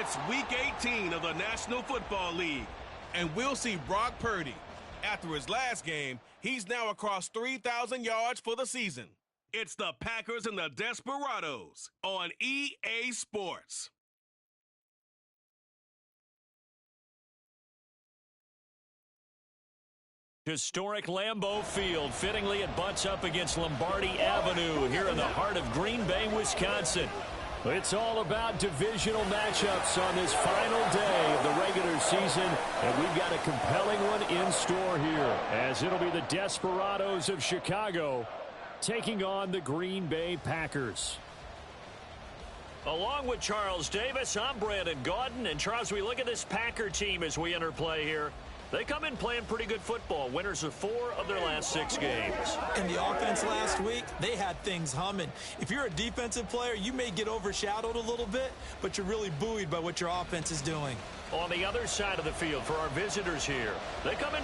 It's Week 18 of the National Football League, and we'll see Brock Purdy. After his last game, he's now across 3,000 yards for the season. It's the Packers and the Desperados on EA Sports. Historic Lambeau Field. Fittingly, it butts up against Lombardi Avenue here in the heart of Green Bay, Wisconsin. It's all about divisional matchups on this final day of the regular season, and we've got a compelling one in store here, as it'll be the Desperados of Chicago taking on the Green Bay Packers. Along with Charles Davis, I'm Brandon Gaudin, and Charles, we look at this Packer team as we enter play here. They come in playing pretty good football, winners of 4 of their last 6 games. In the offense last week, they had things humming. If you're a defensive player, you may get overshadowed a little bit, but you're really buoyed by what your offense is doing. On the other side of the field for our visitors here, they come in.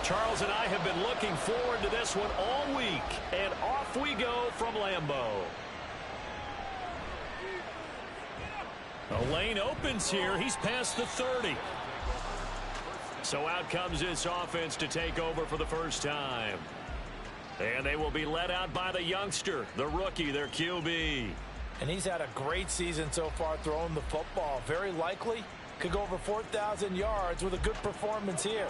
Charles and I have been looking forward to this one all week, and off we go from Lambeau. The lane opens here. He's past the 30. So out comes this offense to take over for the first time. And they will be led out by the youngster, the rookie, their QB. And he's had a great season so far throwing the football. Very likely could go over 4,000 yards with a good performance here.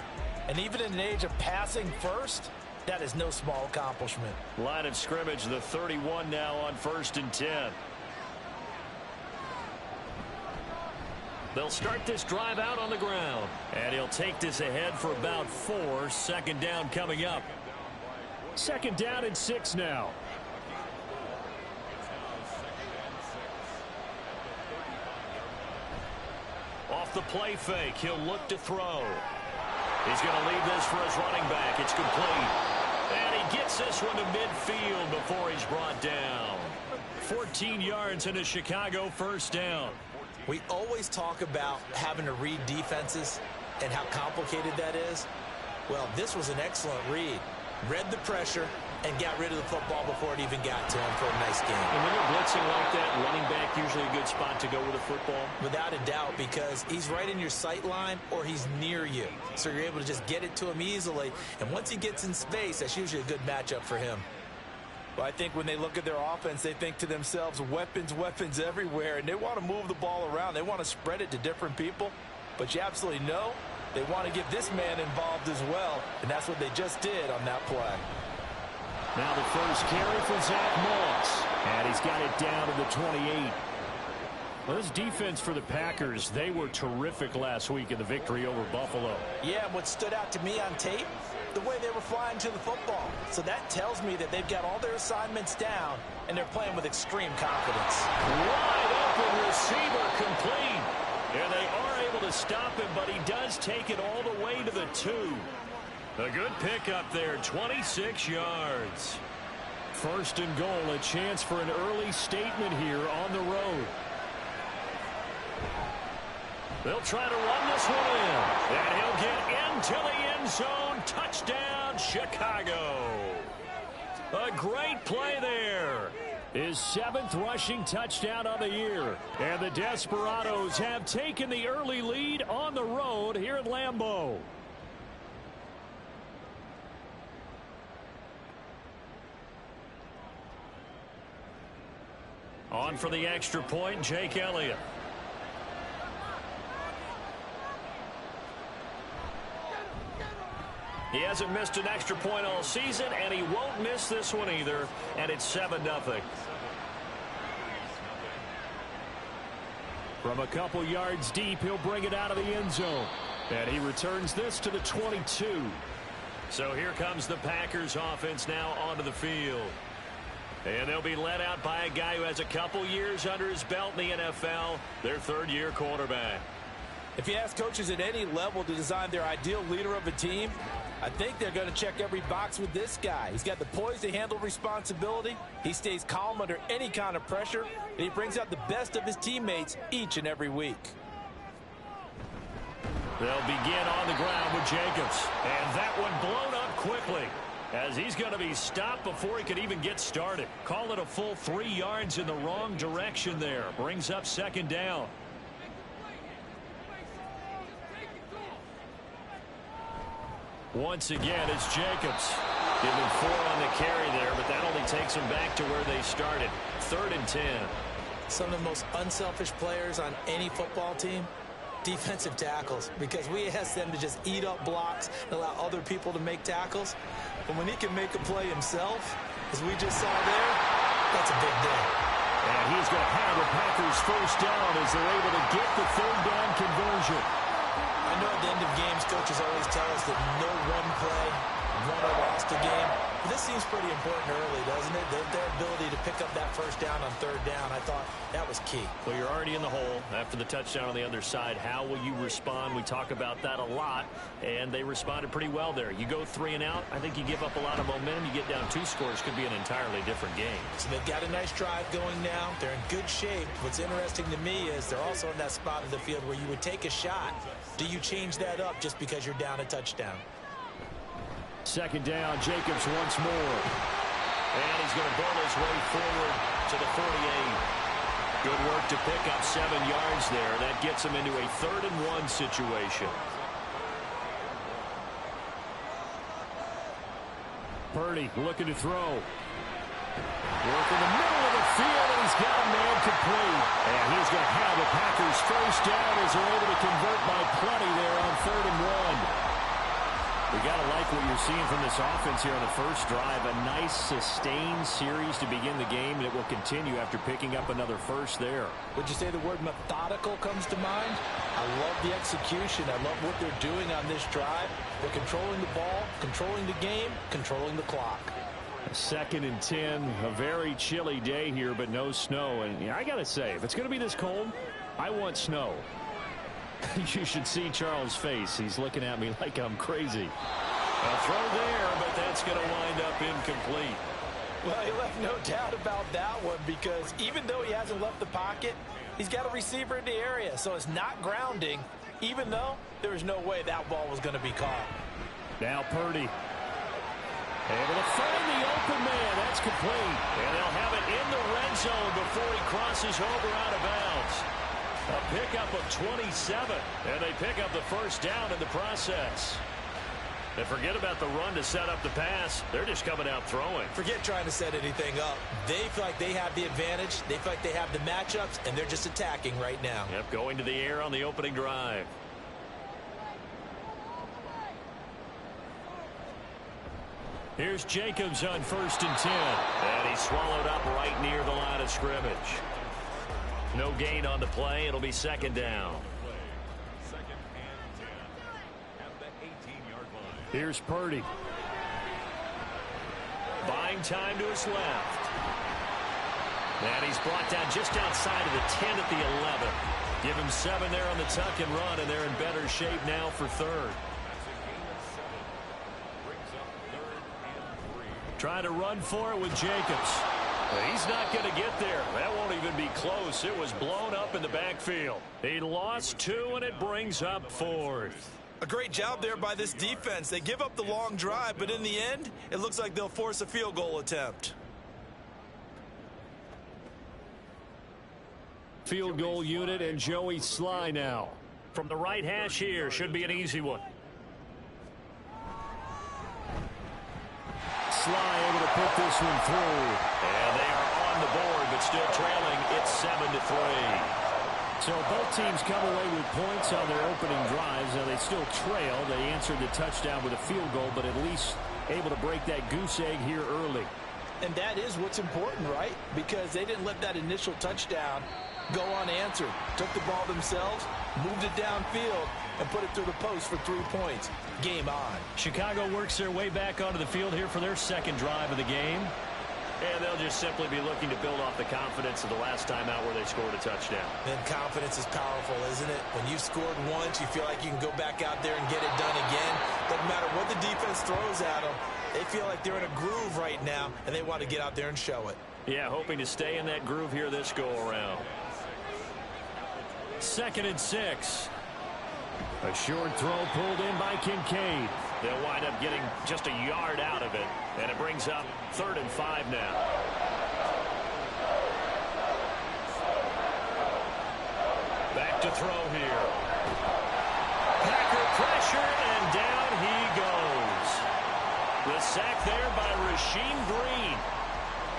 And even in an age of passing first, that is no small accomplishment. Line of scrimmage, the 31 now on 1st and 10. They'll start this drive out on the ground. And he'll take this ahead for about 4. Second down coming up. 2nd down and 6 now. Off the play fake, he'll look to throw. He's going to leave this for his running back. It's complete. And he gets this one to midfield before he's brought down. 14 yards and a Chicago first down. We always talk about having to read defenses and how complicated that is. Well, this was an excellent read. Read the pressure and got rid of the football before it even got to him for a nice game. And when you're blitzing like that, running back usually a good spot to go with a football? Without a doubt, because he's right in your sight line or he's near you. So you're able to just get it to him easily. And once he gets in space, that's usually a good matchup for him. Well, I think when they look at their offense, they think to themselves, weapons, weapons everywhere. And they want to move the ball around. They want to spread it to different people. But you absolutely know they want to get this man involved as well. And that's what they just did on that play. Now the first carry for Zach Moss. And he's got it down to the 28. Well, this defense for the Packers, they were terrific last week in the victory over Buffalo. Yeah, and what stood out to me on tape, the way they were flying to the football. So that tells me that they've got all their assignments down, and they're playing with extreme confidence. Wide open receiver complete. And they are able to stop him, but he does take it all the way to the 2. A good pickup there, 26 yards. 1st and goal, a chance for an early statement here on the road. They'll try to run this one in. And he'll get into the end zone. Touchdown, Chicago. A great play there. His 7th rushing touchdown of the year. And the Desperados have taken the early lead on the road here at Lambeau. On for the extra point, Jake Elliott. He hasn't missed an extra point all season, and he won't miss this one either, and it's 7-0. From a couple yards deep, he'll bring it out of the end zone. And he returns this to the 22. So here comes the Packers offense now onto the field. And they'll be led out by a guy who has a couple years under his belt in the NFL, their 3rd-year quarterback. If you ask coaches at any level to design their ideal leader of a team, I think they're going to check every box with this guy. He's got the poise to handle responsibility. He stays calm under any kind of pressure, and he brings out the best of his teammates each and every week. They'll begin on the ground with Jacobs. And that one blown up quickly. as he's going to be stopped before he could even get started. Call it a full 3 yards in the wrong direction there. Brings up second down. Once again, it's Jacobs. Give him 4 on the carry there, but that only takes them back to where they started. 3rd and 10. Some of the most unselfish players on any football team, defensive tackles, because we ask them to just eat up blocks and allow other people to make tackles. But when he can make a play himself, as we just saw there, that's a big day. And he's going to have the Packers first down as they're able to get the 3rd down conversion. I know at the end of games, coaches always tell us that no one play won or lost a game. But this seems pretty important early, doesn't it? Their ability to pick up that first down on 3rd down, I thought that was key. Well, you're already in the hole after the touchdown on the other side. How will you respond? We talk about that a lot, and they responded pretty well there. You go 3 and out, I think you give up a lot of momentum. You get down 2 scores, could be an entirely different game. So they've got a nice drive going now. They're in good shape. What's interesting to me is they're also in that spot of the field where you would take a shot. Do you change that up just because you're down a touchdown? 2nd down, Jacobs once more. And he's going to burn his way forward to the 48. Good work to pick up 7 yards there. That gets him into a 3rd and 1 situation. Purdy looking to throw. Work in the middle of the field, and he's got a man complete. And he's going to have the Packers first down as they're able to convert by plenty there on 3rd and 1. We got to like what you're seeing from this offense here on the first drive. A nice sustained series to begin the game, and it will continue after picking up another first there. Would you say the word methodical comes to mind? I love the execution. I love what they're doing on this drive. They're controlling the ball, controlling the game, controlling the clock. 2nd and 10, a very chilly day here, but no snow. And I got to say, if it's going to be this cold, I want snow. You should see Charles' face. He's looking at me like I'm crazy. A throw there, but that's going to wind up incomplete. Well, he left no doubt about that one, because even though he hasn't left the pocket, he's got a receiver in the area, so it's not grounding, even though there was no way that ball was going to be caught. Now Purdy. Able to find the open man. That's complete. And they'll have it in the red zone before he crosses over out of bounds. A pickup of 27, and they pick up the first down in the process. And forget about the run to set up the pass. They're just coming out throwing. Forget trying to set anything up. They feel like they have the advantage. They feel like they have the matchups, and they're just attacking right now. Yep, going to the air on the opening drive. Here's Jacobs on 1st and 10. And he's swallowed up right near the line of scrimmage. No gain on the play. It'll be 2nd down. Here's Purdy. Buying time to his left. And he's brought down just outside of the 10 at the 11. Give him 7 there on the tuck and run, and they're in better shape now for 3rd. Trying to run for it with Jacobs. He's not going to get there. That won't even be close. It was blown up in the backfield. He lost 2, and it brings up 4th. A great job there by this defense. They give up the long drive, but in the end, it looks like they'll force a field goal attempt. Field goal unit and Joey Sly now. From the right hash here, should be an easy one. Sly able to put this one through. And they are on the board, but still trailing. It's 7-3. So both teams come away with points on their opening drives. Now they still trail. They answered the touchdown with a field goal, but at least able to break that goose egg here early. And that is what's important, right? Because they didn't let that initial touchdown go unanswered. Took the ball themselves, moved it downfield, and put it through the post for 3 points. Game on. Chicago works their way back onto the field here for their 2nd drive of the game. And they'll just simply be looking to build off the confidence of the last time out where they scored a touchdown. And confidence is powerful, isn't it? When you've scored once, you feel like you can go back out there and get it done again. Doesn't matter what the defense throws at them. They feel like they're in a groove right now, and they want to get out there and show it. Yeah, hoping to stay in that groove here this go-around. 2nd and 6. A short throw pulled in by Kincaid. They'll wind up getting just a yard out of it, and it brings up 3rd and 5 now. Back to throw here. Packer pressure, and down he goes. The sack there by Rasheem Green.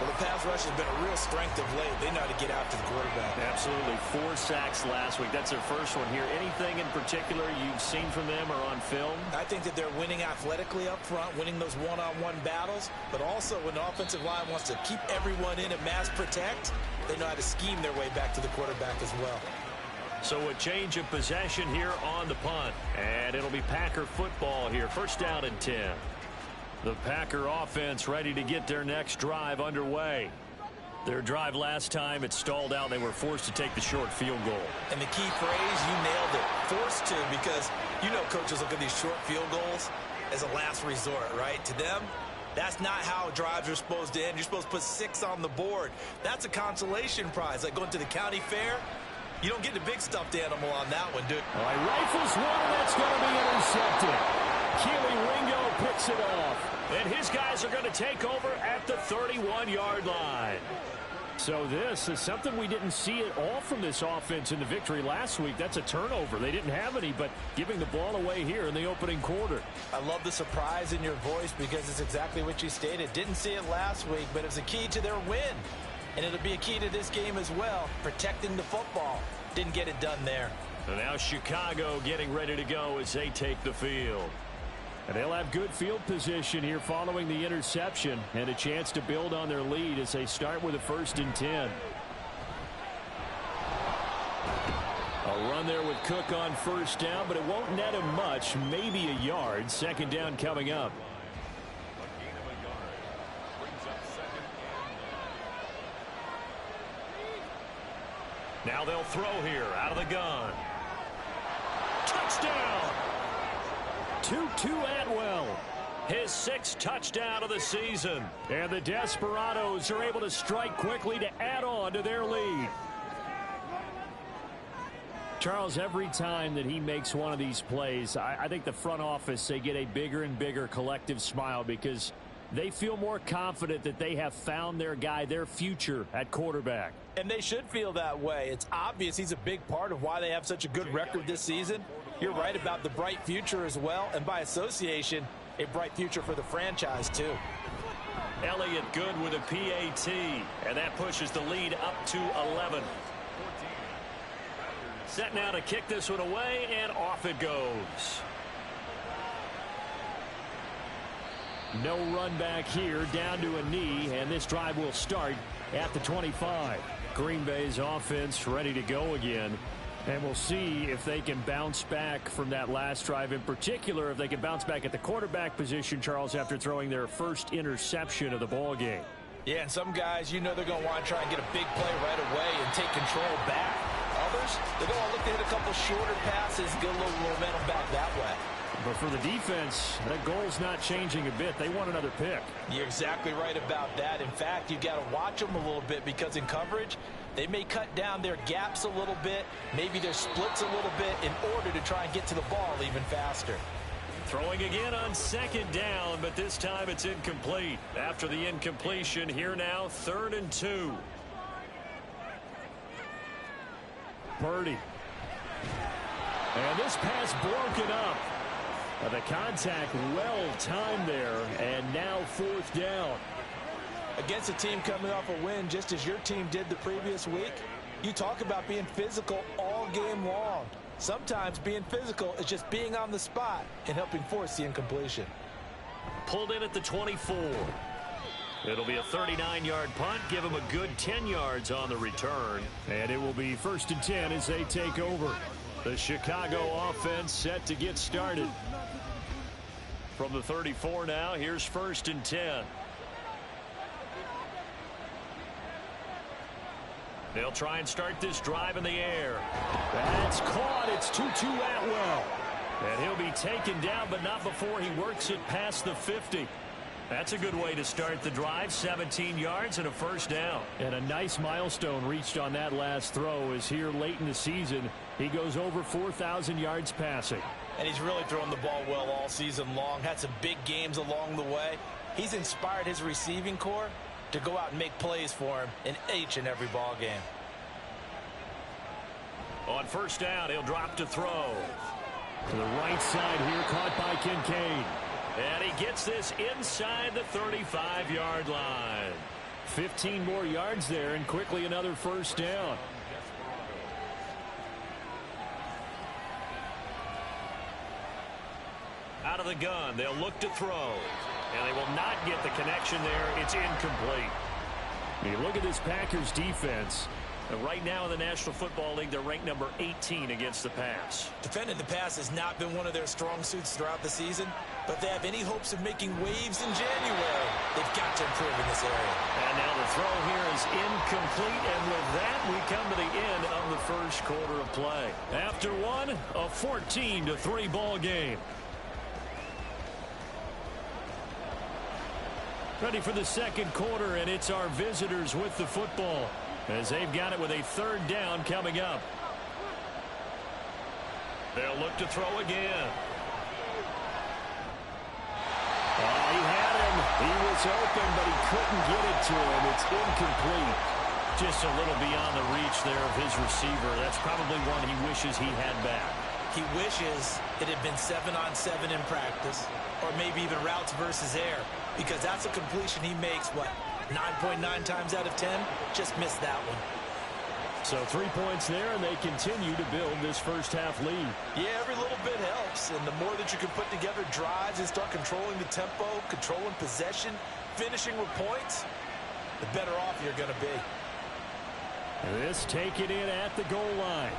Well, the pass rush has been a real strength of late. They know how to get after the quarterback. Absolutely. 4 sacks last week. That's their first one here. Anything in particular you've seen from them or on film? I think that they're winning athletically up front, winning those one-on-one battles, but also when the offensive line wants to keep everyone in and mass protect, they know how to scheme their way back to the quarterback as well. So a change of possession here on the punt. And it'll be Packer football here. 1st down and 10. The Packer offense ready to get their next drive underway. Their drive last time, it stalled out. They were forced to take the short field goal. And the key phrase, you nailed it. Forced to, because you know coaches look at these short field goals as a last resort, right? To them, that's not how drives are supposed to end. You're supposed to put 6 on the board. That's a consolation prize. Like going to the county fair, you don't get the big stuffed animal on that one, dude. All right, rifles one, and that's going to be intercepted. Keely Ringo picks it off. And his guys are going to take over at the 31-yard line. So this is something we didn't see at all from this offense in the victory last week. That's a turnover. They didn't have any, but giving the ball away here in the opening quarter. I love the surprise in your voice because it's exactly what you stated. Didn't see it last week, but it's a key to their win. And it'll be a key to this game as well, protecting the football. Didn't get it done there. And now Chicago getting ready to go as they take the field. And they'll have good field position here following the interception and a chance to build on their lead as they start with a 1st and 10. A run there with Cook on 1st down, but it won't net him much, maybe a yard. 2nd down coming up. Now they'll throw here out of the gun. Touchdown! Tutu Atwell, his 6th touchdown of the season. And the Desperados are able to strike quickly to add on to their lead. Charles, every time that he makes one of these plays, I think the front office, they get a bigger and bigger collective smile because they feel more confident that they have found their guy, their future at quarterback. And they should feel that way. It's obvious he's a big part of why they have such a good record this season. You're right about the bright future as well, and by association, a bright future for the franchise too. Elliott good with a PAT, and that pushes the lead up to 11. Set now to kick this one away, and off it goes. No run back here, down to a knee, and this drive will start at the 25. Green Bay's offense ready to go again. And we'll see if they can bounce back from that last drive. In particular, if they can bounce back at the quarterback position, Charles, after throwing their first interception of the ball game. Yeah, and some guys, you know they're going to want to try and get a big play right away and take control back. Others, they're going to look to hit a couple shorter passes, get a little momentum back that way. But for the defense, that goal's not changing a bit. They want another pick. You're exactly right about that. In fact, you've got to watch them a little bit because in coverage, they may cut down their gaps a little bit, maybe their splits a little bit in order to try and get to the ball even faster. Throwing again on 2nd down, but this time it's incomplete. After the incompletion, here now, 3rd and 2. Purdy. And this pass broken up. The contact well timed there, and now 4th down. Against a team coming off a win just as your team did the previous week, you talk about being physical all game long. Sometimes being physical is just being on the spot and helping force the incompletion. Pulled in at the 24. It'll be a 39-yard punt. Give them a good 10 yards on the return. And it will be 1st and 10 as they take over. The Chicago offense set to get started. From the 34 now, here's 1st and 10. They'll try and start this drive in the air. That's caught. It's Tutu Atwell. And he'll be taken down, but not before he works it past the 50. That's a good way to start the drive. 17 yards and a 1st down. And a nice milestone reached on that last throw is here late in the season. He goes over 4,000 yards passing. And he's really thrown the ball well all season long. Had some big games along the way. He's inspired his receiving corps to go out and make plays for him in each and every ball game. On first down, he'll drop to throw. To the right side here, caught by Kincaid. And he gets this inside the 35-yard line. 15 more yards there, and quickly another first down. Out of the gun, they'll look to throw. And they will not get the connection there. It's incomplete. You look at this Packers defense. Right now in the National Football League, they're ranked number 18 against the pass. Defending the pass has not been one of their strong suits throughout the season, but if they have any hopes of making waves in January, they've got to improve in this area. And now the throw here is incomplete, and with that, we come to the end of the first quarter of play. After one, a 14-3 ball game. Ready for the second quarter, and it's our visitors with the football, as they've got it with a third down coming up. They'll look to throw again. He had him. He was open, but he couldn't get it to him. It's incomplete. Just a little beyond the reach there of his receiver. That's probably one he wishes he had back. He wishes it had been 7-on-7 in practice, or maybe even routes versus air, because that's a completion he makes, 9.9 times out of 10? Just missed that one. So 3 points there, and they continue to build this first half lead. Yeah, every little bit helps, and the more that you can put together drives and start controlling the tempo, controlling possession, finishing with points, the better off you're going to be. This taken in at the goal line.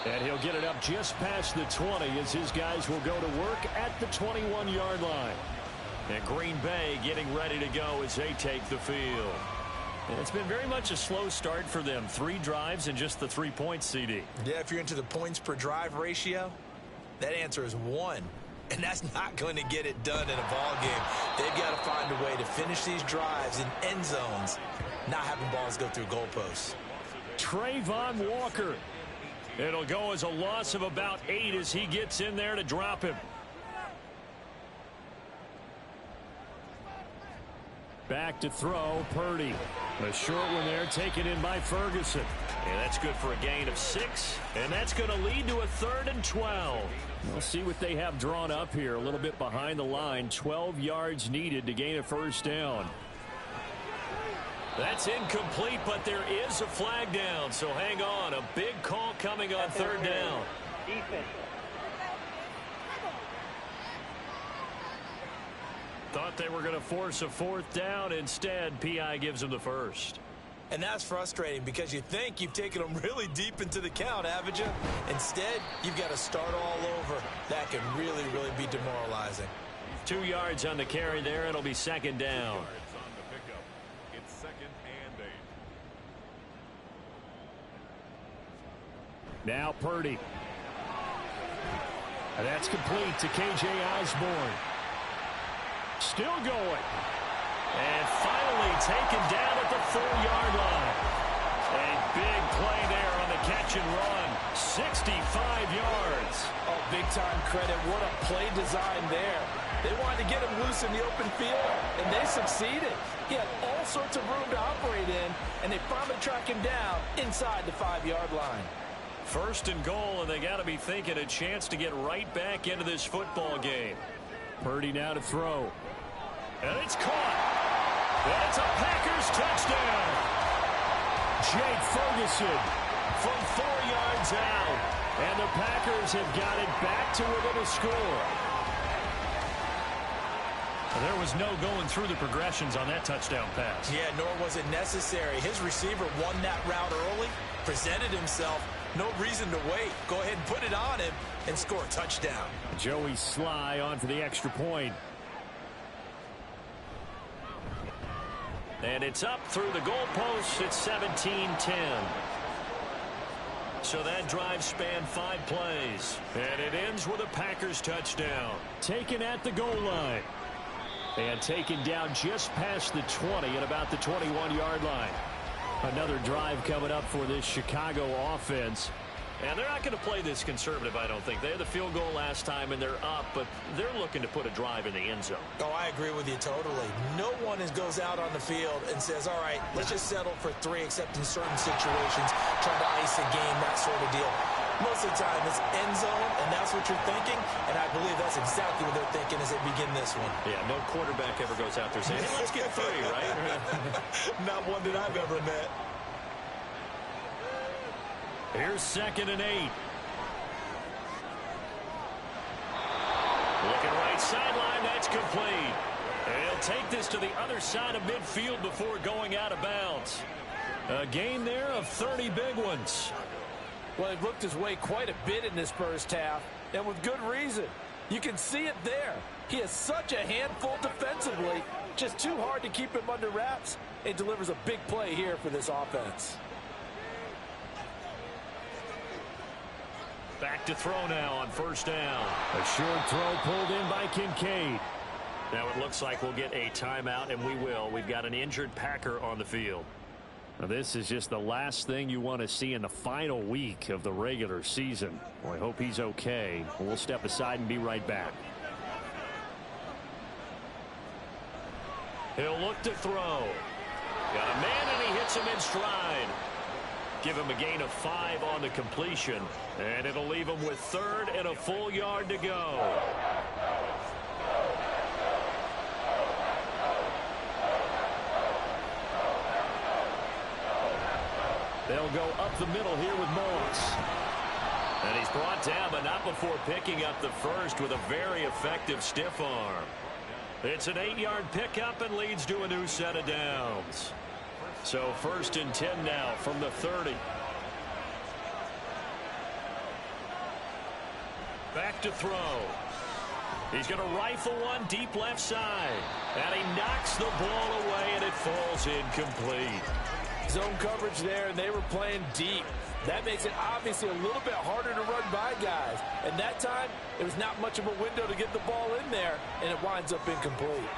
And he'll get it up just past the 20 as his guys will go to work at the 21-yard line. And Green Bay getting ready to go as they take the field. And it's been very much a slow start for them. 3 drives and just the 3 points, CD. Yeah, if you're into the points per drive ratio, that answer is 1. And that's not going to get it done in a ball game. They've got to find a way to finish these drives in end zones, not having balls go through goalposts. Trayvon Walker. It'll go as a loss of about 8 as he gets in there to drop him. Back to throw, Purdy. A short one there, taken in by Ferguson. And that's good for a gain of 6. And that's going to lead to a 3rd and 12. We'll see what they have drawn up here. A little bit behind the line. 12 yards needed to gain a first down. That's incomplete, but there is a flag down. So hang on. A big call coming on 3rd down. Defense. Thought they were going to force a 4th down. Instead, P.I. gives them the first. And that's frustrating because you think you've taken them really deep into the count, haven't you? Instead, you've got to start all over. That can really, really be demoralizing. 2 yards on the carry there. It'll be 2nd down. It's 2nd and 8. Now Purdy. And that's complete to K.J. Osborne. Still going. And finally taken down at the 4-yard line. A big play there on the catch and run. 65 yards. Oh, big-time credit. What a play design there. They wanted to get him loose in the open field, and they succeeded. He had all sorts of room to operate in, and they finally track him down inside the 5-yard line. 1st and goal, and they got to be thinking a chance to get right back into this football game. Purdy now to throw. And it's caught. And it's a Packers touchdown. Jake Ferguson from 4 yards out. And the Packers have got it back to within a score. Well, there was no going through the progressions on that touchdown pass. Yeah, nor was it necessary. His receiver won that route early, presented himself. No reason to wait. Go ahead and put it on him and score a touchdown. Joey Sly on for the extra point. And it's up through the goalposts. It's 17-10. So that drive spanned 5 plays. And it ends with a Packers touchdown. Taken at the goal line. And taken down just past the 20 at about the 21-yard line. Another drive coming up for this Chicago offense. And they're not going to play this conservative, I don't think. They had the field goal last time, and they're up, but they're looking to put a drive in the end zone. Oh, I agree with you totally. No one goes out on the field and says, all right, let's just settle for 3, except in certain situations, trying to ice a game, that sort of deal. Most of the time, it's end zone, and that's what you're thinking, and I believe that's exactly what they're thinking as they begin this one. Yeah, no quarterback ever goes out there saying, hey, let's get 3, right? Not one that I've ever met. Here's 2nd and 8. Looking right sideline, that's complete. And he'll take this to the other side of midfield before going out of bounds. A gain there of 30 big ones. Well, he looked his way quite a bit in this first half, and with good reason. You can see it there. He is such a handful defensively, just too hard to keep him under wraps, and delivers a big play here for this offense. Back to throw now on 1st down. A short throw pulled in by Kincaid. Now it looks like we'll get a timeout, and we will. We've got an injured Packer on the field. Now this is just the last thing you want to see in the final week of the regular season. Well, I hope he's okay. We'll step aside and be right back. He'll look to throw. Got a man, and he hits him in stride. Give him a gain of 5 on the completion, and it'll leave him with 3rd and a full yard to go. They'll go up the middle here with Moss. And he's brought down, but not before picking up the first with a very effective stiff arm. It's an 8-yard pickup and leads to a new set of downs. So 1st and 10 now from the 30. Back to throw. He's going to rifle one deep left side. And he knocks the ball away, and it falls incomplete. Zone coverage there, and they were playing deep. That makes it obviously a little bit harder to run by guys. And that time, it was not much of a window to get the ball in there, and it winds up incomplete.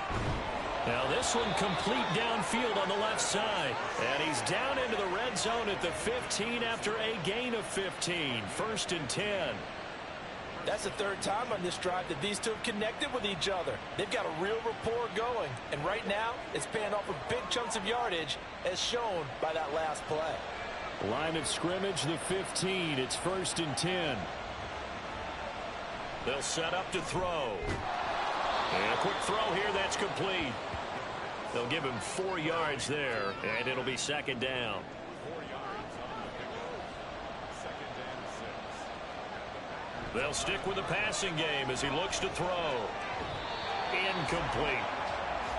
Now this one complete downfield on the left side. And he's down into the red zone at the 15 after a gain of 15. 1st and 10. That's the 3rd time on this drive that these two have connected with each other. They've got a real rapport going. And right now, it's paying off with big chunks of yardage, as shown by that last play. Line of scrimmage, the 15. It's 1st and 10. They'll set up to throw. And a quick throw here, that's complete. They'll give him 4 yards there, and it'll be 2nd down. They'll stick with the passing game as he looks to throw. Incomplete.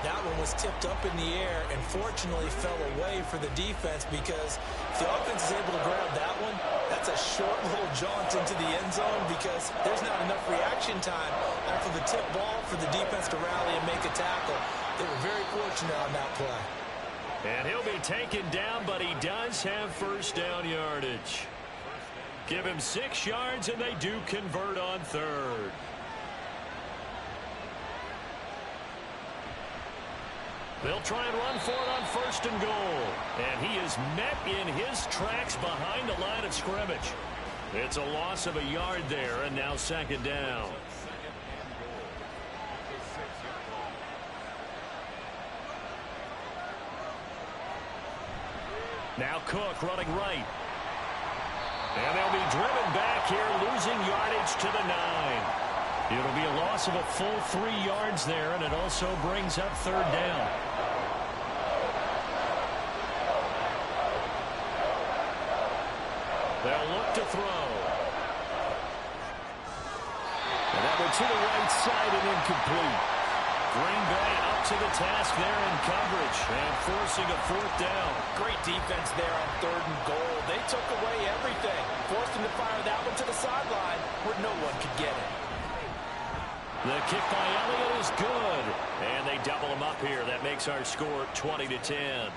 That one was tipped up in the air and fortunately fell away for the defense, because if the offense is able to grab that one, that's a short little jaunt into the end zone, because there's not enough reaction time off of the tip ball for the defense to rally and make a tackle. They were very fortunate on that play. And he'll be taken down, but he does have 1st down yardage. Give him 6 yards, and they do convert on 3rd. They'll try and run for it on 1st and goal. And he is met in his tracks behind the line of scrimmage. It's a loss of a yard there, and now 2nd down. Now Cook running right. And they'll be driven back here, losing yardage to the 9. It'll be a loss of a full 3 yards there, and it also brings up 3rd down. They'll look to throw. And that one to the right side and incomplete. Green Bay up to the task there in coverage and forcing a 4th down. Great defense there on 3rd and goal. They took away everything, forced him to fire that one to the sideline where no one could get it. The kick by Elliott is good, and they double him up here. That makes our score 20-10.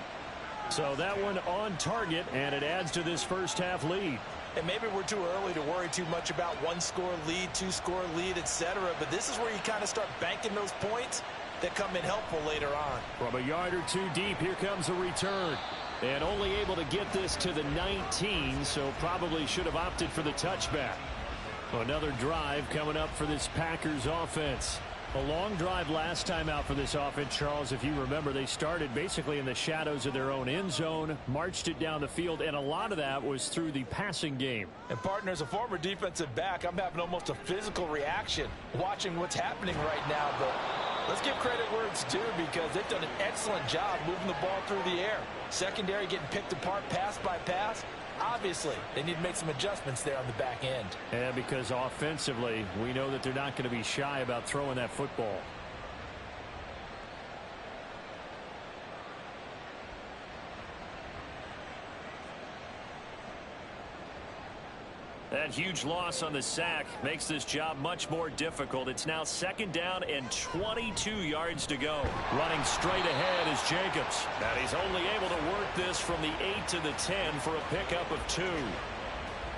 So that one on target, and it adds to this first half lead. And maybe we're too early to worry too much about 1-score lead, 2-score lead, etc. But this is where you kind of start banking those points that come in helpful later on. From a yard or two deep, here comes a return. And only able to get this to the 19, so probably should have opted for the touchback. Another drive coming up for this Packers offense. A long drive last time out for this offense, Charles. If you remember, they started basically in the shadows of their own end zone, marched it down the field, and a lot of that was through the passing game. And, partner, as a former defensive back, I'm having almost a physical reaction watching what's happening right now. But let's give credit where it's due because they've done an excellent job moving the ball through the air. Secondary getting picked apart pass by pass. Obviously, they need to make some adjustments there on the back end. And because offensively, we know that they're not going to be shy about throwing that football. That huge loss on the sack makes this job much more difficult. It's now 2nd down and 22 yards to go. Running straight ahead is Jacobs. And he's only able to work this from the 8 to the 10 for a pickup of 2.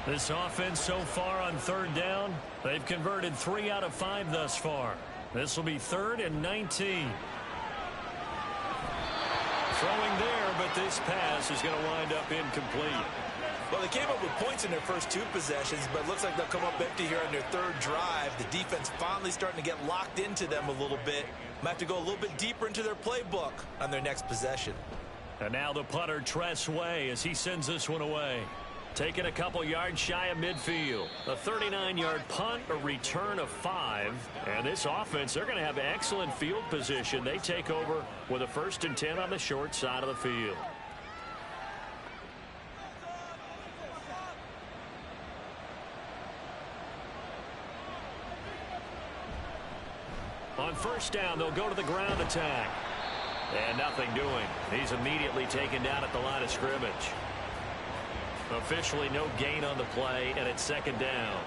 This offense so far on 3rd down, they've converted 3 out of 5 thus far. This will be 3rd and 19. Throwing there, but this pass is going to wind up incomplete. Well, they came up with points in their first 2 possessions, but it looks like they'll come up empty here on their 3rd drive. The defense finally starting to get locked into them a little bit. Might have to go a little bit deeper into their playbook on their next possession. And now the punter, Tress Way, as he sends this one away. Taking a couple yards shy of midfield. A 39-yard punt, a return of 5. And this offense, they're going to have excellent field position. They take over with a 1st and 10 on the short side of the field. On 1st down, they'll go to the ground attack. And nothing doing. He's immediately taken down at the line of scrimmage. Officially no gain on the play, and it's 2nd down.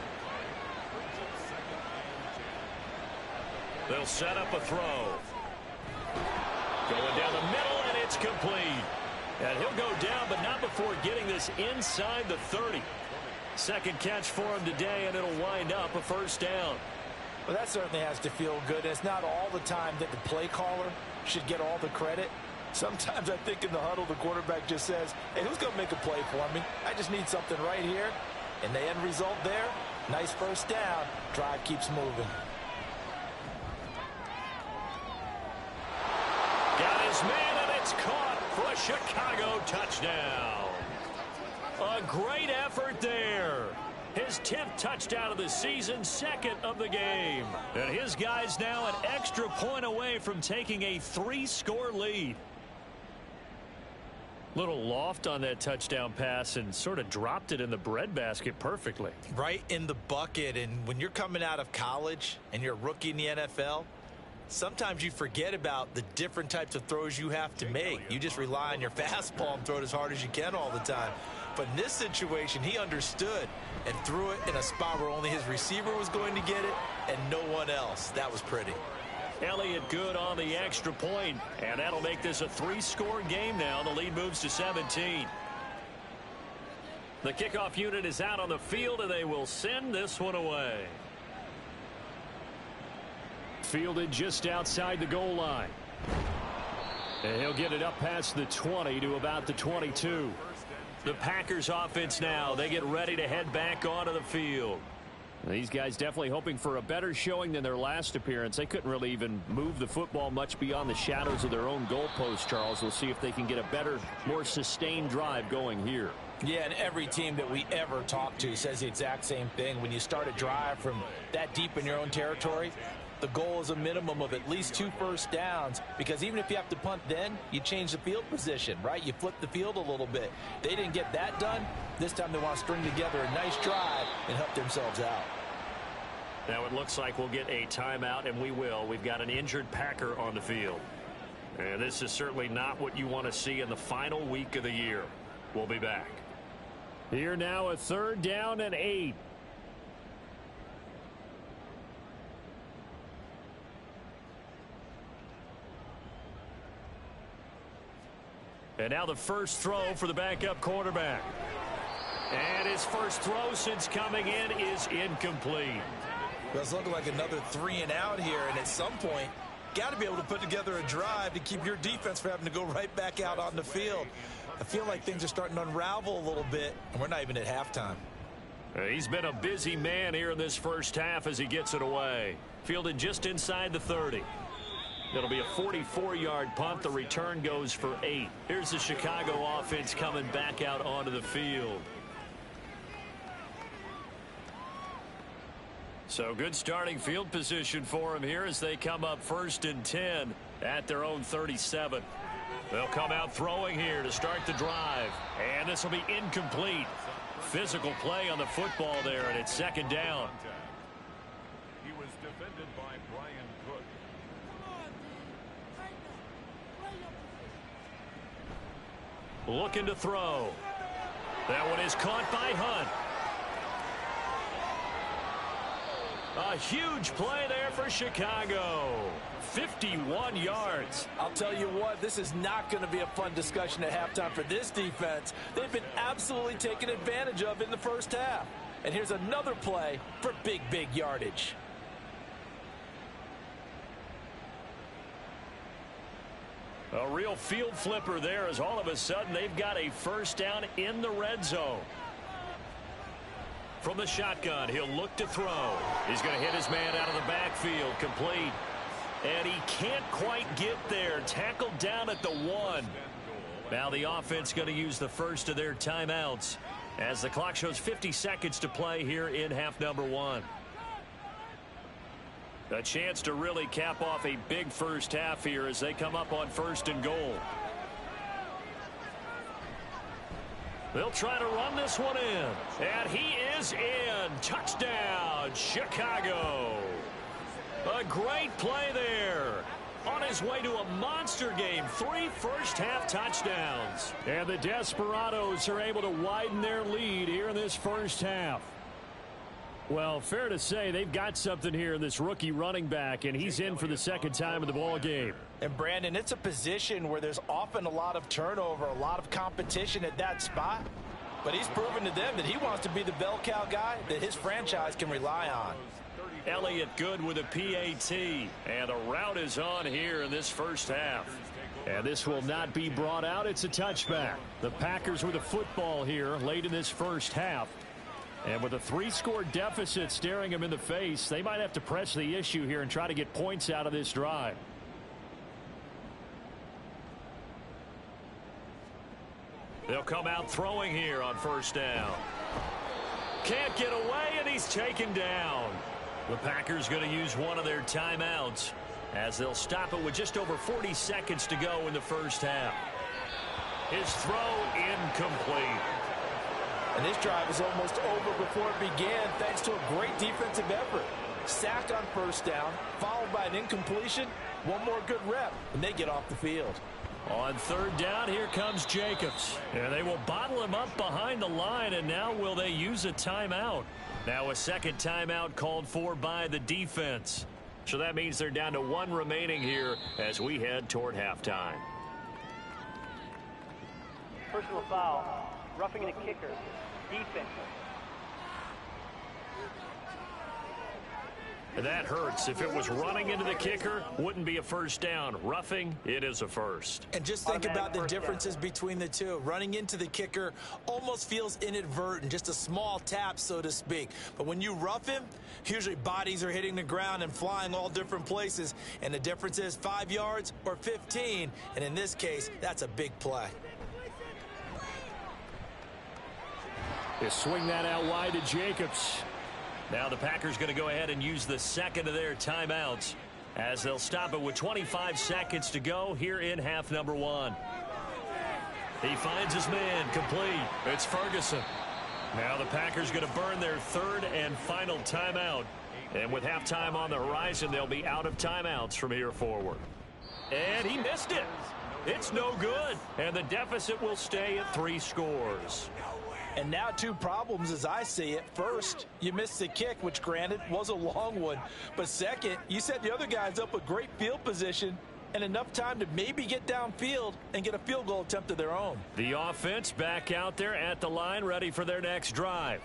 They'll set up a throw. Going down the middle, and it's complete. And he'll go down, but not before getting this inside the 30. 2nd catch for him today, and it'll wind up a 1st down. Well, that certainly has to feel good. It's not all the time that the play caller should get all the credit. Sometimes I think in the huddle, the quarterback just says, hey, who's going to make a play for me? I just need something right here. And the end result there, nice 1st down. Drive keeps moving. Got his man, and it's caught for a Chicago touchdown. A great effort there. His 10th touchdown of the season, 2nd of the game. And his guys now an extra point away from taking a 3-score lead. Little loft on that touchdown pass and sort of dropped it in the breadbasket perfectly. Right in the bucket. And when you're coming out of college and you're a rookie in the NFL, sometimes you forget about the different types of throws you have to make. You just rely on your fastball and throw it as hard as you can all the time. But in this situation, he understood and threw it in a spot where only his receiver was going to get it and no one else. That was pretty. Elliott good on the extra point, and that'll make this a 3-score game now. The lead moves to 17. The kickoff unit is out on the field, and they will send this one away. Fielded just outside the goal line. And he'll get it up past the 20 to about the 22. The Packers offense now, they get ready to head back onto the field. These guys definitely hoping for a better showing than their last appearance. They couldn't really even move the football much beyond the shadows of their own goalpost, Charles. We'll see if they can get a better, more sustained drive going here. Yeah, and every team that we ever talk to says the exact same thing. When you start a drive from that deep in your own territory, the goal is a minimum of at least 2 first downs, because even if you have to punt then, you change the field position, right? You flip the field a little bit. They didn't get that done. This time they want to string together a nice drive and help themselves out. Now it looks like we'll get a timeout, and we will. We've got an injured Packer on the field. And this is certainly not what you want to see in the final week of the year. We'll be back. Here now, a 3rd down and 8. And now the first throw for the backup quarterback. And his first throw since coming in is incomplete. Well, it's looking like another 3 and out here, and at some point, got to be able to put together a drive to keep your defense from having to go right back out on the field. I feel like things are starting to unravel a little bit, and we're not even at halftime. He's been a busy man here in this first half as he gets it away. Fielded just inside the 30. It'll be a 44-yard punt. The return goes for 8. Here's the Chicago offense coming back out onto the field. So good starting field position for him here as they come up 1st and 10 at their own 37. They'll come out throwing here to start the drive. And this will be incomplete. Physical play on the football there, and it's 2nd down. He was defended by Brian Cook. Looking to throw. That one is caught by Hunt. A huge play there for Chicago. 51 yards. I'll tell you what, this is not going to be a fun discussion at halftime for this defense. They've been absolutely taken advantage of in the first half. And here's another play for big yardage. A real field flipper there as all of a sudden they've got a 1st down in the red zone. From the shotgun, he'll look to throw. He's going to hit his man out of the backfield, complete. And he can't quite get there. Tackled down at the 1. Now the offense going to use the first of their timeouts as the clock shows 50 seconds to play here in half number 1. A chance to really cap off a big first half here as they come up on 1st and goal. They'll try to run this one in. And he is in. Touchdown, Chicago. A great play there. On his way to a monster game. 3 first-half touchdowns. And the Desperados are able to widen their lead here in this first half. Well, fair to say they've got something here in this rookie running back, and he's in for the 2nd time in the ball game. And Brandon, it's a position where there's often a lot of turnover, a lot of competition at that spot. But he's proven to them that he wants to be the bell cow guy that his franchise can rely on. Elliott good with a PAT, and the route is on here in this first half. And this will not be brought out. It's a touchback. The Packers with a football here late in this first half. And with a 3-score deficit staring them in the face, they might have to press the issue here and try to get points out of this drive. They'll come out throwing here on 1st down. Can't get away, and he's taken down. The Packers going to use one of their timeouts as they'll stop it with just over 40 seconds to go in the first half. His throw incomplete. And this drive is almost over before it began thanks to a great defensive effort. Sack on 1st down, followed by an incompletion. One more good rep, and they get off the field. On 3rd down, here comes Jacobs. And they will bottle him up behind the line, and now will they use a timeout? Now a 2nd timeout called for by the defense. So that means they're down to 1 remaining here as we head toward halftime. Personal foul, roughing the kicker, defense. And that hurts. If it was running into the kicker, wouldn't be a 1st down. Roughing, it is a 1st. And just think about the differences between the two. Running into the kicker almost feels inadvertent, just a small tap, so to speak. But when you rough him, usually bodies are hitting the ground and flying all different places. And the difference is 5 yards or 15. And in this case, that's a big play. They swing that out wide to Jacobs. Now the Packers going to go ahead and use the 2nd of their timeouts as they'll stop it with 25 seconds to go here in half number 1. He finds his man, complete. It's Ferguson. Now the Packers going to burn their 3rd and final timeout. And with halftime on the horizon, they'll be out of timeouts from here forward. And he missed it. It's no good. And the deficit will stay at 3 scores. And now 2 problems as I see it. First, you missed the kick, which granted was a long one. But second, you set the other guys up with great field position and enough time to maybe get downfield and get a field goal attempt of their own. The offense back out there at the line, ready for their next drive.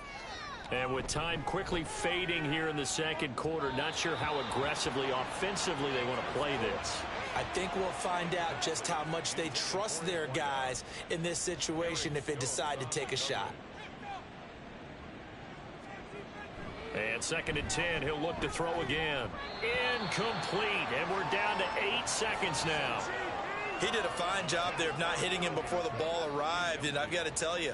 And with time quickly fading here in the 2nd quarter, not sure how aggressively, offensively they want to play this. I think we'll find out just how much they trust their guys in this situation if they decide to take a shot. And 2nd and 10, he'll look to throw again. Incomplete, and we're down to 8 seconds now. He did a fine job there of not hitting him before the ball arrived, and I've got to tell you,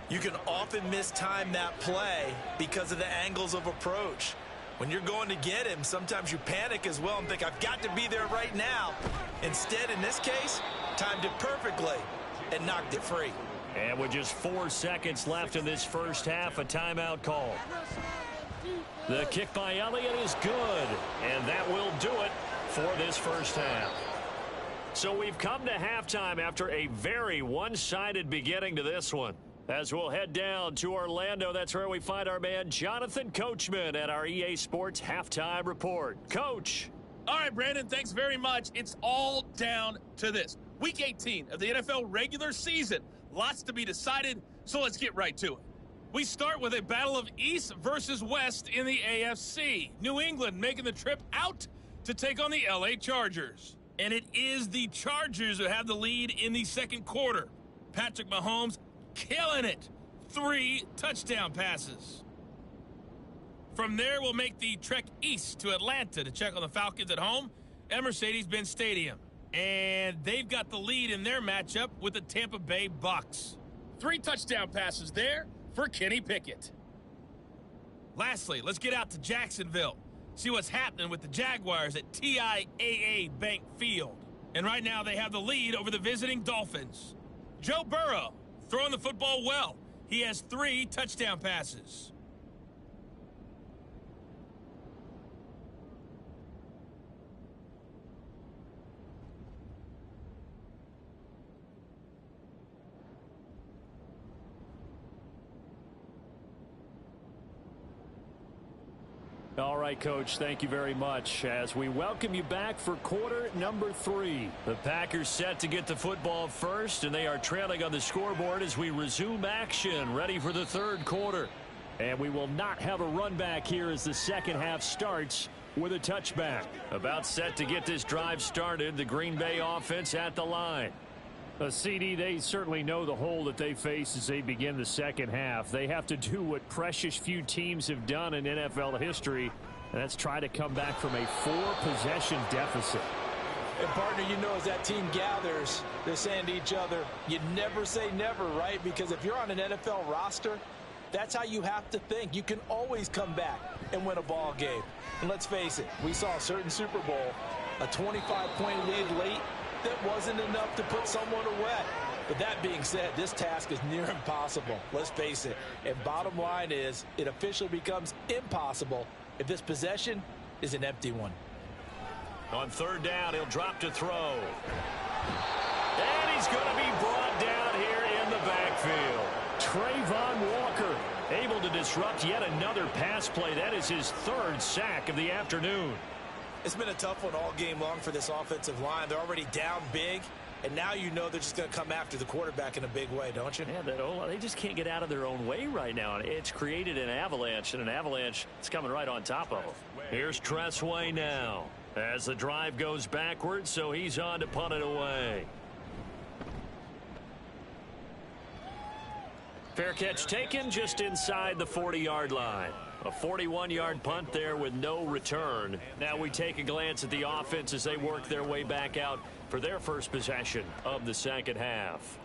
you can often mistime that play because of the angles of approach. When you're going to get him, sometimes you panic as well and think, I've got to be there right now. Instead, in this case, timed it perfectly and knocked it free. And with just 4 seconds left in this first half, a timeout call. The kick by Elliott is good, and that will do it for this first half. So we've come to halftime after a very one-sided beginning to this one. As we'll head down to Orlando, that's where we find our man Jonathan Coachman at our EA Sports Halftime Report. Coach. All right, Brandon, thanks very much. It's all down to this. Week 18 of the NFL regular season. Lots to be decided, so let's get right to it. We start with a battle of East versus West in the AFC. New England making the trip out to take on the LA Chargers. And it is the Chargers who have the lead in the second quarter. Patrick Mahomes killing it. 3 touchdown passes. From there, we'll make the trek east to Atlanta to check on the Falcons at home at Mercedes-Benz Stadium. And they've got the lead in their matchup with the Tampa Bay Bucks. 3 touchdown passes there for Kenny Pickett. Lastly, let's get out to Jacksonville. See what's happening with the Jaguars at TIAA Bank Field. And right now they have the lead over the visiting Dolphins. Joe Burrow throwing the football well. He has 3 touchdown passes. All right, Coach, thank you very much. As we welcome you back for quarter number 3. The Packers set to get the football first, and they are trailing on the scoreboard as we resume action, ready for the third quarter. And we will not have a run back here as the second half starts with a touchback. About set to get this drive started, the Green Bay offense at the line. CD, they certainly know the hole that they face as they begin the second half. They have to do what precious few teams have done in NFL history, and that's try to come back from a 4-possession deficit. And, partner, you know, as that team gathers, they're saying to each other, you never say never, right? Because if you're on an NFL roster, that's how you have to think. You can always come back and win a ball game. And let's face it, we saw a certain Super Bowl, a 25-point lead late, that wasn't enough to put someone away. But that being said, this task is near impossible. Let's face it. And bottom line is, it officially becomes impossible if this possession is an empty one. On third down, he'll drop to throw. And he's going to be brought down here in the backfield. Trayvon Walker able to disrupt yet another pass play. That is his 3rd sack of the afternoon. It's been a tough one all game long for this offensive line. They're already down big, and now you know they're just going to come after the quarterback in a big way, don't you? Yeah, they just can't get out of their own way right now. It's created an avalanche, and an avalanche is coming right on top of them. Here's Tressway now as the drive goes backwards, so he's on to punt it away. Fair catch taken just inside the 40-yard line. A 41-yard punt there with no return. Now we take a glance at the offense as they work their way back out for their first possession of the second half.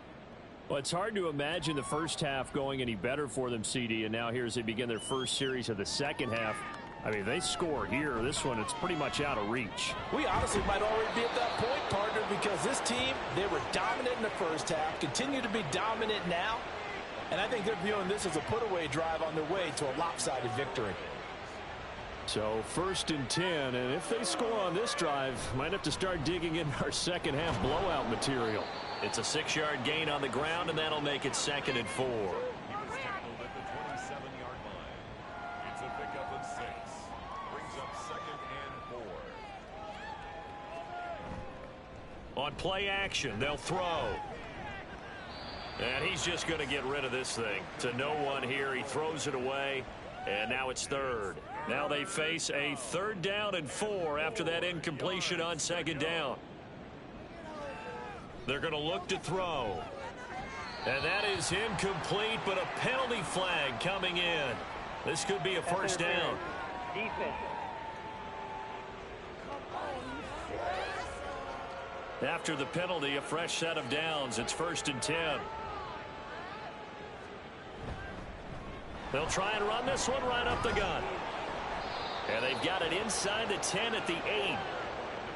Well, it's hard to imagine the first half going any better for them, CD, and now here as they begin their first series of the second half. I mean, they score here. This one, it's pretty much out of reach. We honestly might already be at that point, partner, because this team, they were dominant in the first half, continue to be dominant now. And I think they're viewing this as a put-away drive on their way to a lopsided victory. So 1st and 10, and if they score on this drive, might have to start digging in our second half blowout material. It's a 6-yard gain on the ground, and that'll make it 2nd and 4. He was tackled at the 27-yard line. It's a pickup of 6. Brings up 2nd and 4. On play action, they'll throw. And he's just going to get rid of this thing. To no one here. He throws it away. And now it's 3rd. Now they face a 3rd down and 4 after that incompletion on 2nd down. They're going to look to throw. And that is incomplete, but a penalty flag coming in. This could be a first down. Defense. After the penalty, a fresh set of downs. It's 1st and 10. They'll try and run this one right up the gun. And they've got it inside the 10 at the 8.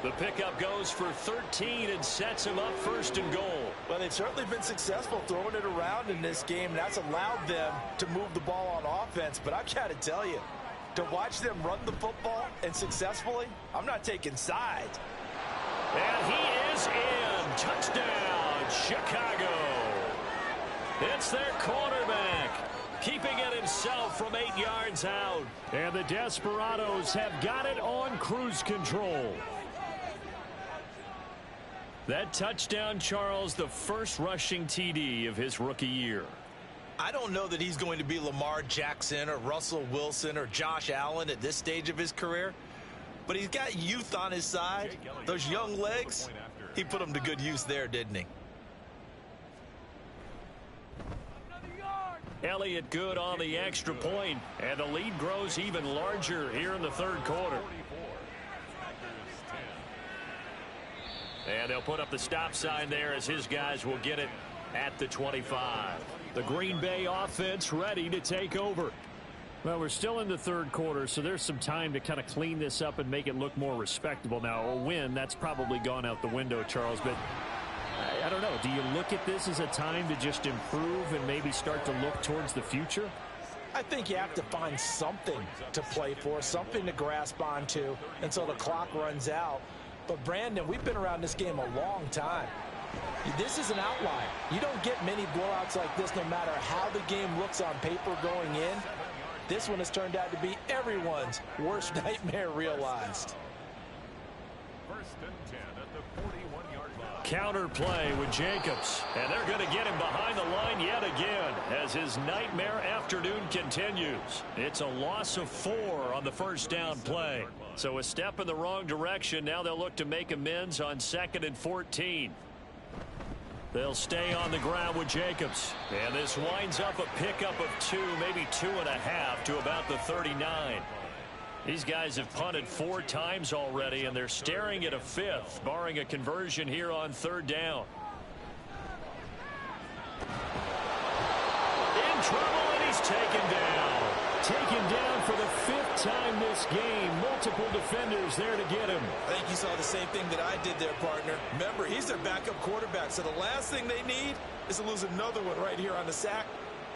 The pickup goes for 13 and sets him up 1st and goal. Well, they've certainly been successful throwing it around in this game, and that's allowed them to move the ball on offense. But I've got to tell you, to watch them run the football and successfully, I'm not taking sides. And he is in. Touchdown, Chicago. It's their quarterback, keeping it himself from 8 yards out. And the Desperados have got it on cruise control. That touchdown, Charles, the first rushing TD of his rookie year. I don't know that he's going to be Lamar Jackson or Russell Wilson or Josh Allen at this stage of his career, but he's got youth on his side. Those young legs, he put them to good use there, didn't he? Elliott good on the extra point, and the lead grows even larger here in the 3rd quarter. And they'll put up the stop sign there as his guys will get it at the 25. The Green Bay offense ready to take over. Well, we're still in the 3rd quarter, so there's some time to kind of clean this up and make it look more respectable. Now, a win, that's probably gone out the window, Charles, but I don't know. Do you look at this as a time to just improve and maybe start to look towards the future? I think you have to find something to play for, something to grasp onto until the clock runs out. But, Brandon, we've been around this game a long time. This is an outlier. You don't get many blowouts like this no matter how the game looks on paper going in. This one has turned out to be everyone's worst nightmare realized. 1st and 10 at the 41-yard line. Counter play with Jacobs, and they're going to get him behind the line yet again as his nightmare afternoon continues. It's a loss of 4 on the 1st down play. So a step in the wrong direction. Now they'll look to make amends on 2nd and 14. They'll stay on the ground with Jacobs. And this winds up a pickup of 2, maybe 2.5 to about the 39. These guys have punted 4 times already, and they're staring at a 5th, barring a conversion here on 3rd down. In trouble, and he's taken down. Taken down for the 5th time this game. Multiple defenders there to get him. I think you saw the same thing that I did there, partner. Remember, he's their backup quarterback, so the last thing they need is to lose another one right here on the sack.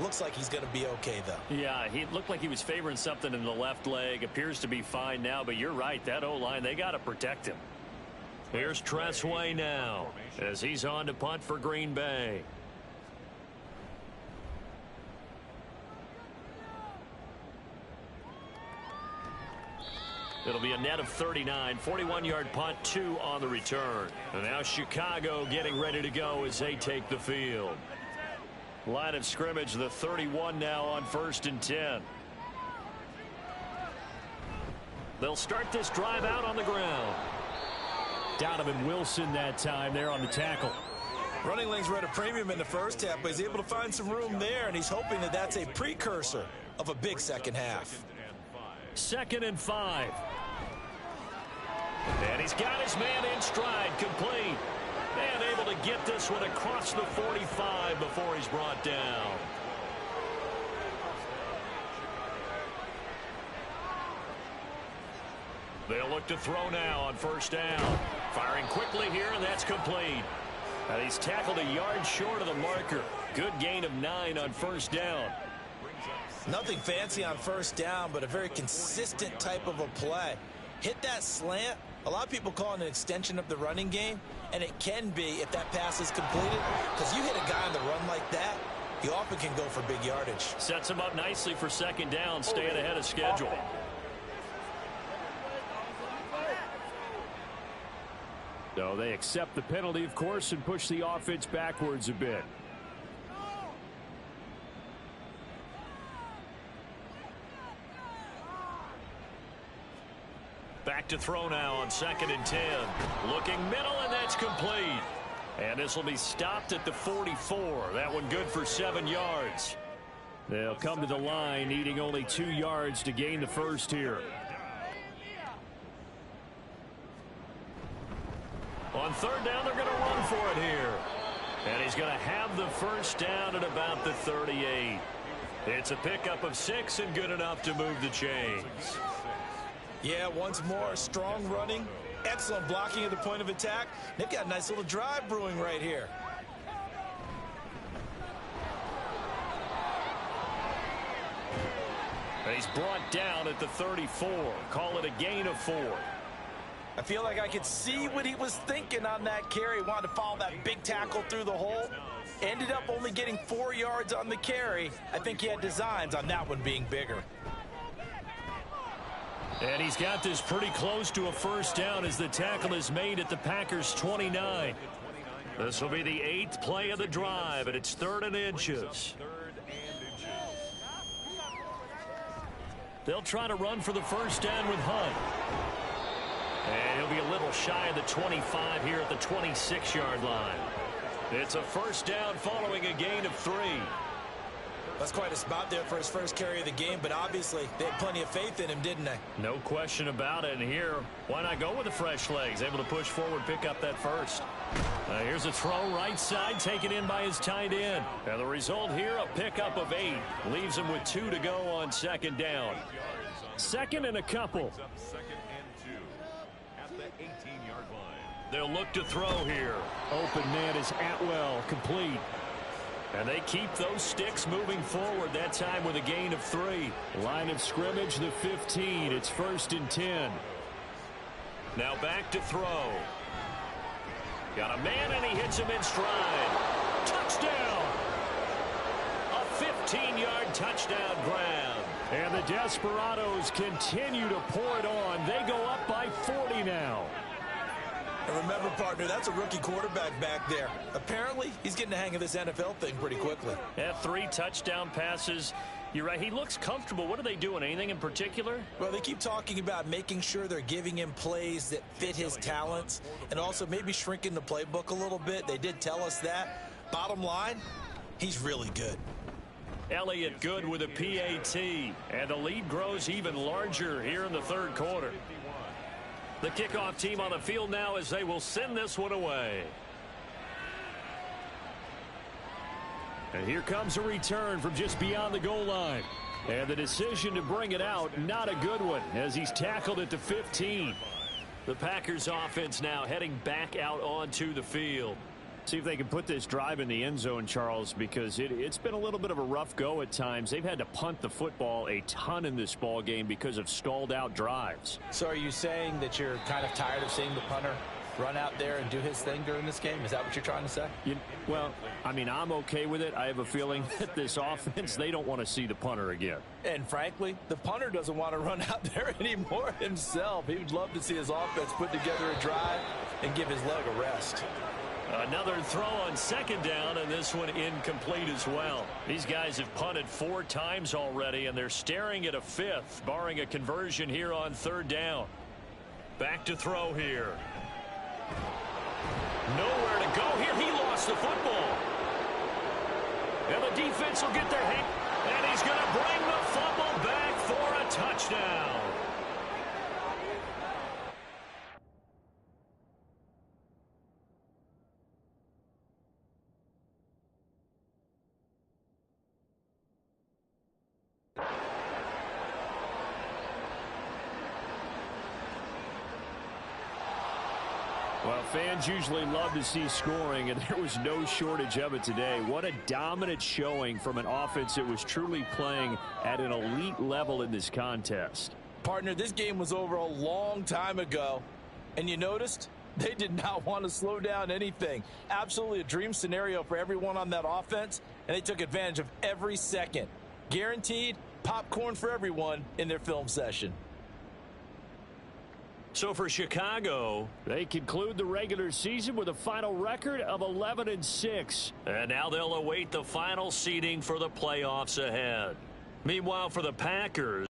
Looks like he's going to be okay, though. Yeah, he looked like he was favoring something in the left leg. Appears to be fine now, but you're right. That O-line, they got to protect him. Here's Tressway now as he's on to punt for Green Bay. It'll be a net of 39, 41-yard punt, 2 on the return. And now Chicago getting ready to go as they take the field. Line of scrimmage, the 31 now on 1st and 10. They'll start this drive out on the ground. Donovan Wilson that time there on the tackle. Running lanes were at a premium in the 1st half, but he's able to find some room there, and he's hoping that that's a precursor of a big 2nd half. 2nd and 5. And he's got his man in stride, complete. And able to get this one across the 45 before he's brought down. They'll look to throw now on 1st down. Firing quickly here, and that's complete. And he's tackled a yard short of the marker. Good gain of 9 on 1st down. Nothing fancy on 1st down, but a very consistent type of a play. Hit that slant. A lot of people call it an extension of the running game, and it can be if that pass is completed, because you hit a guy on the run like that, he often can go for big yardage. Sets him up nicely for 2nd down, staying ahead of schedule. So they accept the penalty, of course, and push the offense backwards a bit. Back to throw now on 2nd and 10. Looking middle, and that's complete. And this will be stopped at the 44. That one good for 7 yards. They'll come to the line needing only 2 yards to gain the first here. On third down, they're going to run for it here. And he's going to have the first down at about the 38. It's a pickup of 6 and good enough to move the chains. Yeah, once more, strong running, excellent blocking at the point of attack. They've got a nice little drive brewing right here. And he's brought down at the 34. Call it a gain of 4. I feel like I could see what he was thinking on that carry. Wanted to follow that big tackle through the hole. Ended up only getting 4 yards on the carry. I think he had designs on that one being bigger. And he's got this pretty close to a first down as the tackle is made at the Packers' 29. This will be the 8th play of the drive, and it's 3rd and inches. They'll try to run for the first down with Hunt. And he'll be a little shy of the 25 here at the 26-yard line. It's a first down following a gain of 3. That's quite a spot there for his first carry of the game, but obviously they had plenty of faith in him, didn't they? No question about it. And here, why not go with the fresh legs? Able to push forward, pick up that first. Here's a throw right side, taken in by his tight end. And the result here, a pickup of 8. Leaves him with 2 to go on second down. Second and a couple. They'll look to throw here. Open man is Atwell, complete. And they keep those sticks moving forward, that time with a gain of 3. Line of scrimmage, the 15. It's 1st and 10. Now back to throw. Got a man, and he hits him in stride. Touchdown! A 15-yard touchdown grab. And the Desperados continue to pour it on. They go up by 40 now. And remember, partner, that's a rookie quarterback back there. Apparently, he's getting the hang of this NFL thing pretty quickly. Yeah, 3 touchdown passes. You're right. He looks comfortable. What are they doing? Anything in particular? Well, they keep talking about making sure they're giving him plays that fit his talents and also maybe shrinking the playbook a little bit. They did tell us that. Bottom line, he's really good. Elliott good with a PAT. And the lead grows even larger here in the 3rd quarter. The kickoff team on the field now as they will send this one away. And here comes a return from just beyond the goal line. And the decision to bring it out, not a good one, as he's tackled at the 15. The Packers offense now heading back out onto the field. See if they can put this drive in the end zone, Charles, because it's been a little bit of a rough go at times. They've had to punt the football a ton in this ball game because of stalled out drives. So are you saying that you're kind of tired of seeing the punter run out there and do his thing during this game? Is that what you're trying to say? Well, I mean, I'm okay with it. I have a feeling that this offense, they don't want to see the punter again. And frankly, the punter doesn't want to run out there anymore himself. He would love to see his offense put together a drive and give his leg a rest. Another throw on second down, and this one incomplete as well. These guys have punted 4 times already, and they're staring at a 5th, barring a conversion here on 3rd down. Back to throw here. Nowhere to go here. He lost the football. And the defense will get their hand, and he's going to bring the fumble back for a touchdown. Well, fans usually love to see scoring, and there was no shortage of it today. What a dominant showing from an offense that was truly playing at an elite level in this contest. Partner, this game was over a long time ago, and you noticed they did not want to slow down anything. Absolutely a dream scenario for everyone on that offense, and they took advantage of every second. Guaranteed popcorn for everyone in their film session. So for Chicago, they conclude the regular season with a final record of 11-6. And now they'll await the final seeding for the playoffs ahead. Meanwhile, for the Packers,